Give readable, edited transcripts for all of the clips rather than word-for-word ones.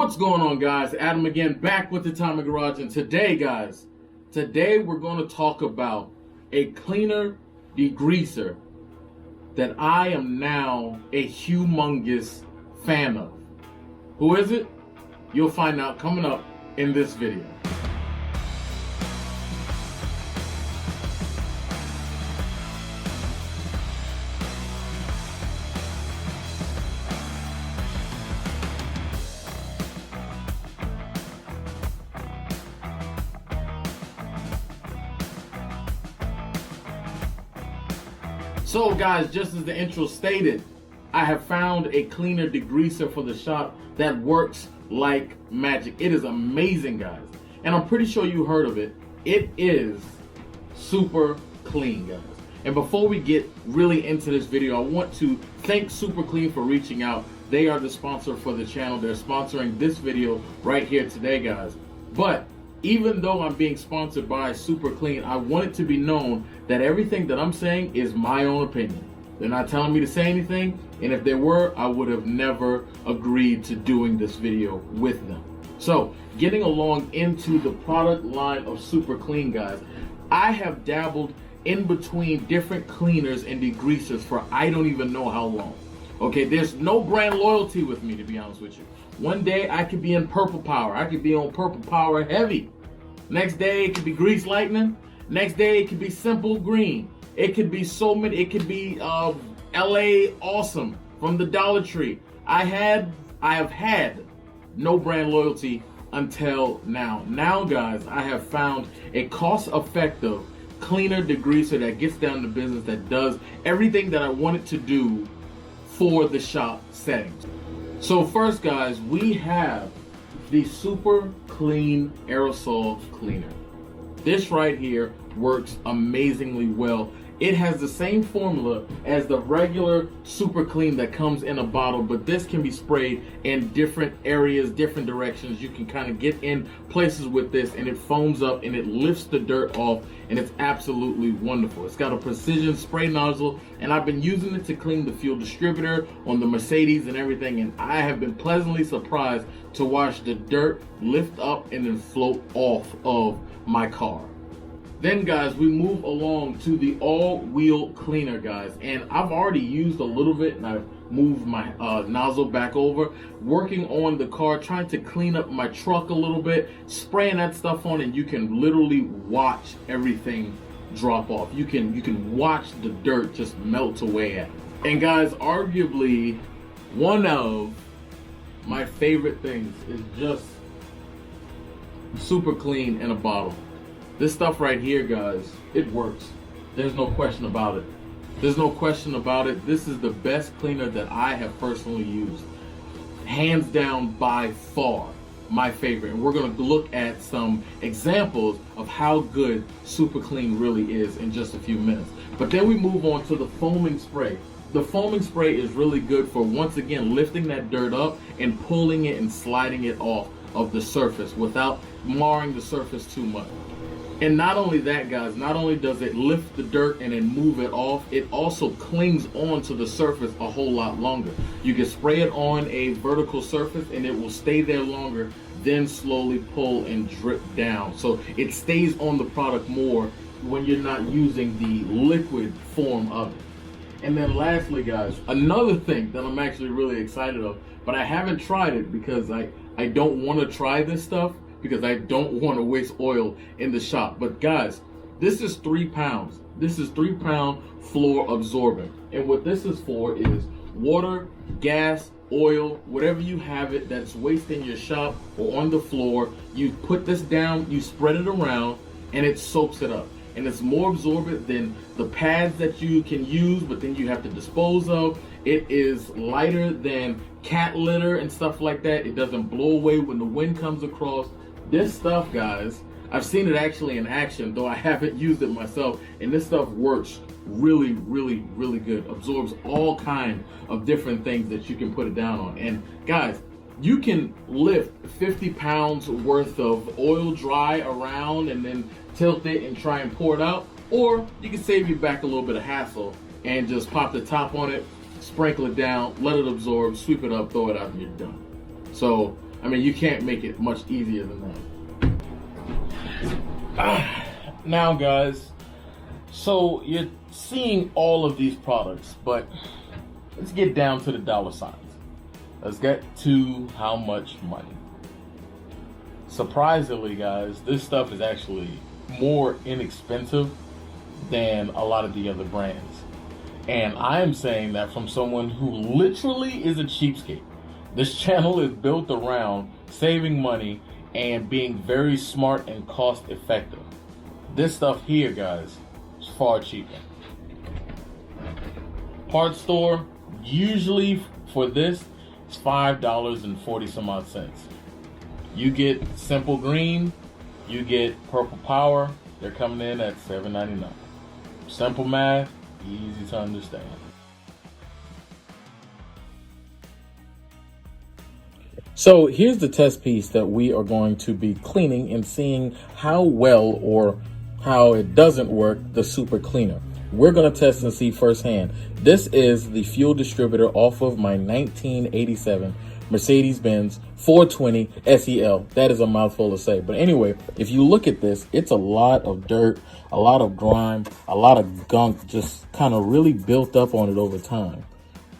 What's going on, guys? Adam again, back with the Atomic Garage, and today we're going to talk about a cleaner degreaser that I am now a humongous fan of. Who is it? You'll find out coming up in this video. So guys, just as the intro stated, I have found a cleaner degreaser for the shop that works like magic. It is amazing, guys. And I'm pretty sure you heard of it. It is Super Clean, guys. And before we get really into this video, I want to thank Super Clean for reaching out. They are the sponsor for the channel. They're sponsoring this video right here today, guys. But even though I'm being sponsored by Super Clean, I want it to be known that everything that I'm saying is my own opinion. They're not telling me to say anything, and if they were, I would have never agreed to doing this video with them. So, getting along into the product line of Super Clean, guys, I have dabbled in between different cleaners and degreasers for I don't even know how long. Okay, there's no brand loyalty with me, to be honest with you. One day I could be in Purple Power. I could be on Purple Power Heavy. Next day it could be Grease Lightning. Next day it could be Simple Green. It could be so many. It could be LA Awesome from the Dollar Tree. I have had no brand loyalty until now. Now, guys, I have found a cost-effective cleaner degreaser that gets down to business, that does everything that I want it to do for the shop settings. So first, guys, we have the Super Clean Aerosol Cleaner. This right here works amazingly well. It has the same formula as the regular Super Clean that comes in a bottle, but this can be sprayed in different areas, different directions. You can kind of get in places with this, and it foams up and it lifts the dirt off, and it's absolutely wonderful. It's got a precision spray nozzle, and I've been using it to clean the fuel distributor on the Mercedes and everything, and I have been pleasantly surprised to watch the dirt lift up and then float off of my car. Then, guys, we move along to the all-wheel cleaner, guys, and I've already used a little bit, and I've moved my nozzle back over, working on the car, trying to clean up my truck a little bit, spraying that stuff on, and you can literally watch everything drop off. You can watch the dirt just melt away at it. And guys, arguably one of my favorite things is just Super Clean in a bottle. This stuff right here, guys, it works. There's no question about it. There's no question about it. This is the best cleaner that I have personally used. Hands down, by far, my favorite. And we're going to look at some examples of how good Super Clean really is in just a few minutes. But then we move on to the foaming spray. The foaming spray is really good for, once again, lifting that dirt up and pulling it and sliding it off of the surface without marring the surface too much. And not only that, guys, not only does it lift the dirt and then move it off, it also clings onto the surface a whole lot longer. You can spray it on a vertical surface and it will stay there longer, then slowly pull and drip down. So it stays on the product more when you're not using the liquid form of it. And then lastly, guys, another thing that I'm actually really excited of, but I haven't tried it because I don't want to try this stuff, because I don't want to waste oil in the shop. But guys, this is 3 pounds. This is 3 pound floor absorbent. And what this is for is water, gas, oil, whatever you have it that's wasting your shop or on the floor, you put this down, you spread it around, and it soaks it up. And it's more absorbent than the pads that you can use, but then you have to dispose of. It is lighter than cat litter and stuff like that. It doesn't blow away when the wind comes across. This stuff, guys, I've seen it actually in action, though I haven't used it myself, and this stuff works really, really, really good. Absorbs all kinds of different things that you can put it down on. And guys, you can lift 50 pounds worth of oil dry around and then tilt it and try and pour it out, or you can save you back a little bit of hassle and just pop the top on it, sprinkle it down, let it absorb, sweep it up, throw it out, and you're done. So I mean, you can't make it much easier than that. Now, guys, so you're seeing all of these products, but let's get down to the dollar signs. Let's get to how much money. Surprisingly, guys, this stuff is actually more inexpensive than a lot of the other brands. And I am saying that from someone who literally is a cheapskate. This channel is built around saving money and being very smart and cost effective. This stuff here, guys, is far cheaper. Parts store, usually for this, it's $5.40 some odd cents. You get Simple Green, you get Purple Power, they're coming in at $7.99. Simple math, easy to understand. So here's the test piece that we are going to be cleaning and seeing how well or how it doesn't work the super cleaner. We're going to test and see firsthand. This is the fuel distributor off of my 1987 Mercedes-Benz 420 SEL. That is a mouthful to say. But anyway, if you look at this, it's a lot of dirt, a lot of grime, a lot of gunk just kind of really built up on it over time.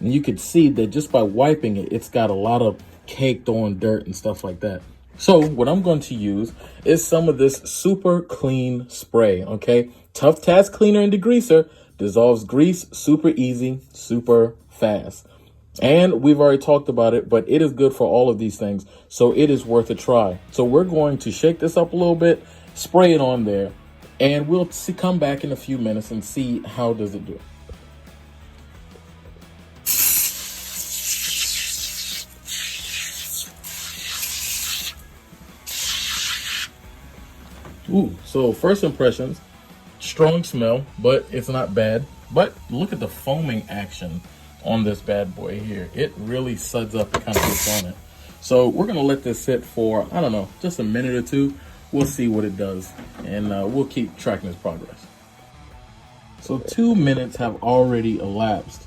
And you could see that just by wiping it, it's got a lot of caked on dirt and stuff like that. So what I'm going to use is some of this super clean spray, okay? Tough Task Cleaner and Degreaser dissolves grease super easy, super fast. And we've already talked about it, but it is good for all of these things, so it is worth a try. So we're going to shake this up a little bit, spray it on there, and we'll come back in a few minutes and see how does it do. Ooh, so first impressions, strong smell, but it's not bad. But look at the foaming action on this bad boy here. It really suds up and kind of gets on it. So we're gonna let this sit for, I don't know, just a minute or two. We'll see what it does, and we'll keep tracking its progress. So 2 minutes have already elapsed,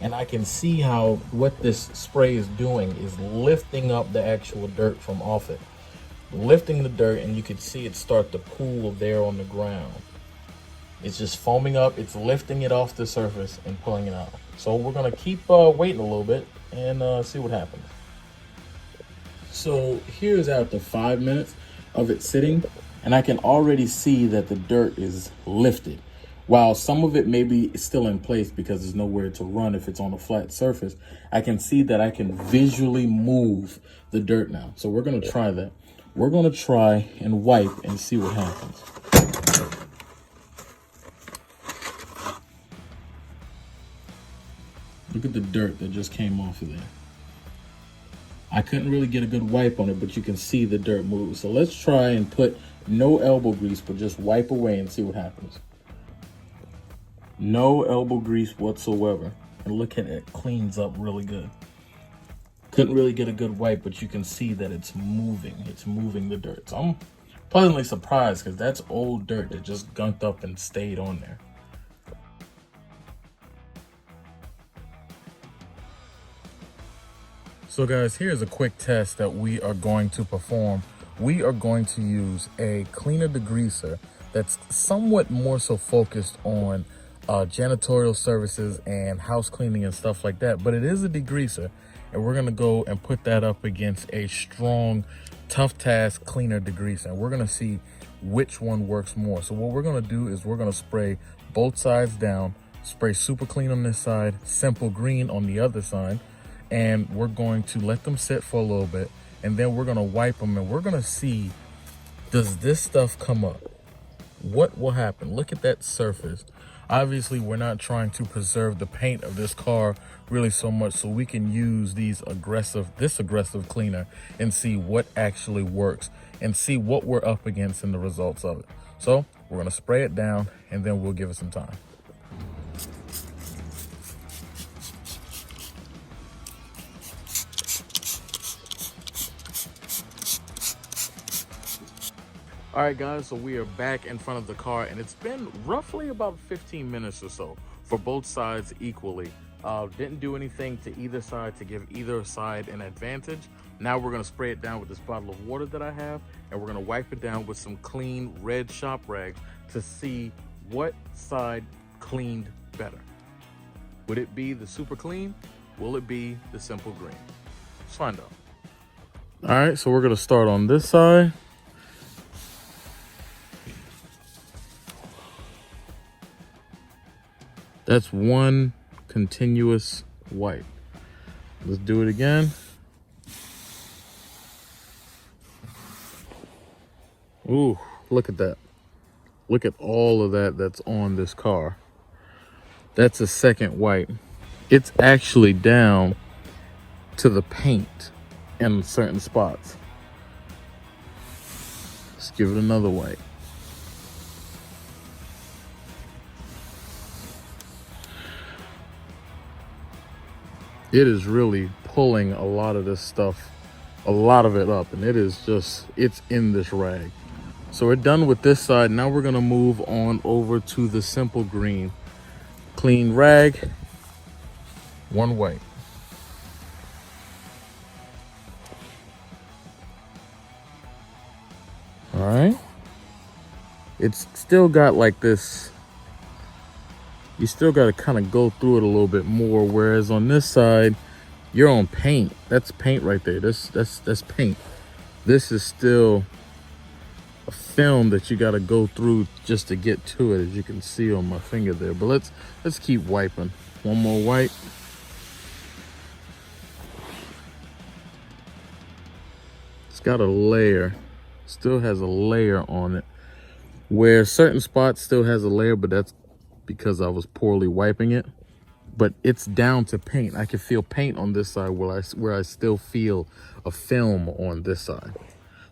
and I can see how what this spray is doing is lifting up the actual dirt from off it. Lifting the dirt, and you can see it start to pool there on the ground. It's just foaming up, it's lifting it off the surface and pulling it out. So we're gonna keep waiting a little bit and see what happens. So here's after 5 minutes of it sitting, and I can already see that the dirt is lifted. While some of it may be still in place because there's nowhere to run if it's on a flat surface, I can see that I can visually move the dirt now. So we're gonna try that. We're gonna try and wipe and see what happens. Look at the dirt that just came off of there. I couldn't really get a good wipe on it, but you can see the dirt move. So let's try and put no elbow grease, but just wipe away and see what happens. No elbow grease whatsoever. And look at it, it cleans up really good. Couldn't really get a good wipe, but you can see that it's moving. It's moving the dirt. So I'm pleasantly surprised because that's old dirt that just gunked up and stayed on there. So guys, here's a quick test that we are going to perform. We are going to use a cleaner degreaser that's somewhat more so focused on janitorial services and house cleaning and stuff like that, but it is a degreaser. And we're gonna go and put that up against a strong Tough Task Cleaner Degreaser. And we're gonna see which one works more. So what we're gonna do is we're gonna spray both sides down, spray Super Clean on this side, Simple Green on the other side, and we're going to let them sit for a little bit, and then we're gonna wipe them, and we're gonna see, does this stuff come up? What will happen? Look at that surface. Obviously, we're not trying to preserve the paint of this car really so much, so we can use this aggressive cleaner and see what actually works and see what we're up against and the results of it. So we're gonna spray it down and then we'll give it some time. All right, guys, so we are back in front of the car, and it's been roughly about 15 minutes or so for both sides equally. Didn't do anything to either side to give either side an advantage, Now we're gonna spray it down with this bottle of water that I have, and we're gonna wipe it down with some clean red shop rags to see what side cleaned better. Would it be the super clean? Will it be the simple green? Let's find out. All right, so we're gonna start on this side. That's one continuous wipe. Let's do it again. Ooh, look at that. Look at all of that that's on this car. That's a second wipe. It's actually down to the paint in certain spots. Let's give it another wipe. It is really pulling a lot of this stuff, a lot of it up, and it is just, it's in this rag. So we're done with this side. Now we're gonna move on over to the simple green. Clean rag, one wipe. All right. It's still got like this, you still got to kind of go through it a little bit more, whereas on this side you're on paint. That's paint right there. That's paint. This is still a film that you got to go through just to get to it, as you can see on my finger there. But let's keep wiping. One more wipe. It's got a layer, still has a layer on it, where certain spots still has a layer, but that's because I was poorly wiping it. But it's down to paint. I can feel paint on this side where I still feel a film on this side.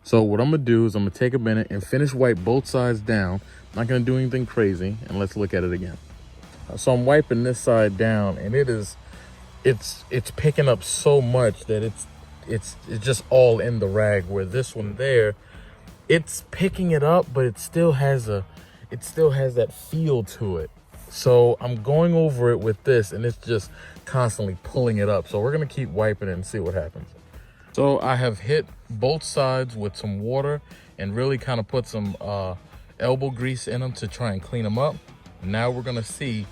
So what I'm gonna do is I'm gonna take a minute and finish wipe both sides down. I'm not gonna do anything crazy, and let's look at it again. So I'm wiping this side down, and it's picking up so much that it's just all in the rag, where this one there, it's picking it up, but it still has that feel to it. So I'm going over it with this, and it's just constantly pulling it up. So we're gonna keep wiping it and see what happens. So I have hit both sides with some water and really kind of put some elbow grease in them to try and clean them up. Now we're gonna see,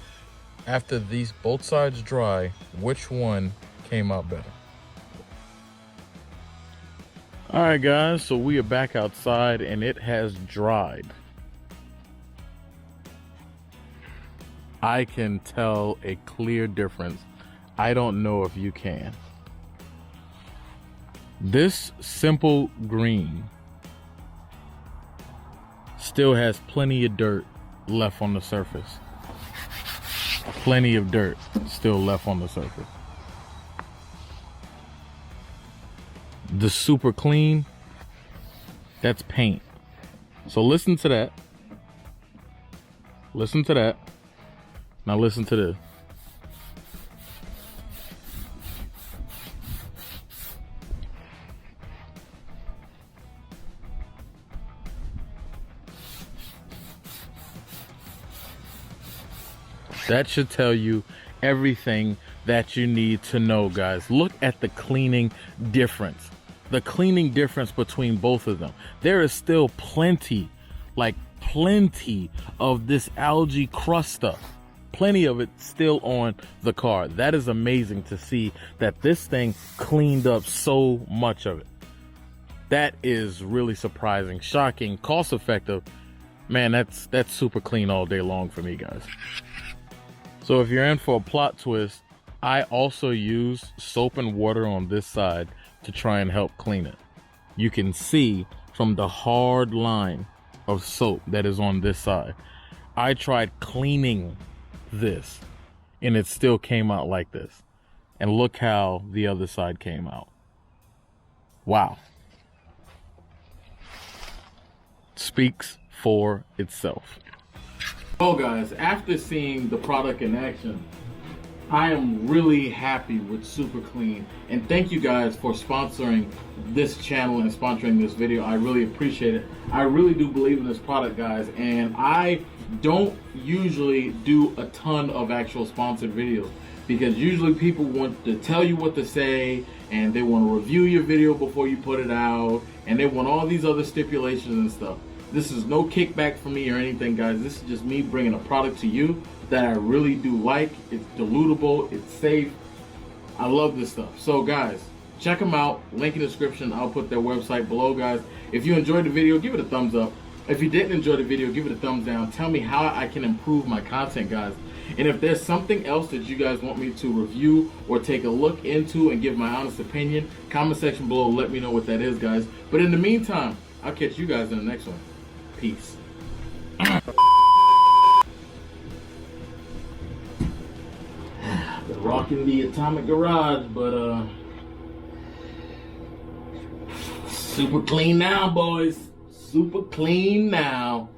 after these both sides dry, which one came out better. All right, guys, so we are back outside and it has dried. I can tell a clear difference. I don't know if you can. This simple green still has plenty of dirt left on the surface. Plenty of dirt still left on the surface. The super clean, that's paint. So listen to that. Listen to that. Now listen to this. That should tell you everything that you need to know, guys. Look at the cleaning difference. The cleaning difference between both of them. There is still plenty, like plenty of this algae crust stuff. Plenty of it still on the car. That is amazing to see that this thing cleaned up so much of it. That is really surprising, shocking, cost effective. Man, that's super clean all day long for me, guys. So if you're in for a plot twist, I also use soap and water on this side to try and help clean it. You can see from the hard line of soap that is on this side. I tried cleaning this and it still came out like this. And look how the other side came out. Wow. Speaks for itself. Well, guys, after seeing the product in action, I am really happy with Super Clean, and thank you guys for sponsoring this channel and sponsoring this video. I really appreciate it. I really do believe in this product, guys, and I don't usually do a ton of actual sponsored videos because usually people want to tell you what to say and they want to review your video before you put it out, and they want all these other stipulations and stuff. This is no kickback for me or anything, guys. This is just me bringing a product to you that I really do like. It's dilutable, it's safe. I love this stuff. So guys, check them out. Link in the description. I'll put their website below, guys. If you enjoyed the video, give it a thumbs up. If you didn't enjoy the video, give it a thumbs down. Tell me how I can improve my content, guys. And if there's something else that you guys want me to review or take a look into and give my honest opinion, comment section below, let me know what that is, guys. But in the meantime, I'll catch you guys in the next one. Peace. Been rocking the Atomic Garage, but super clean now, boys. Super clean now.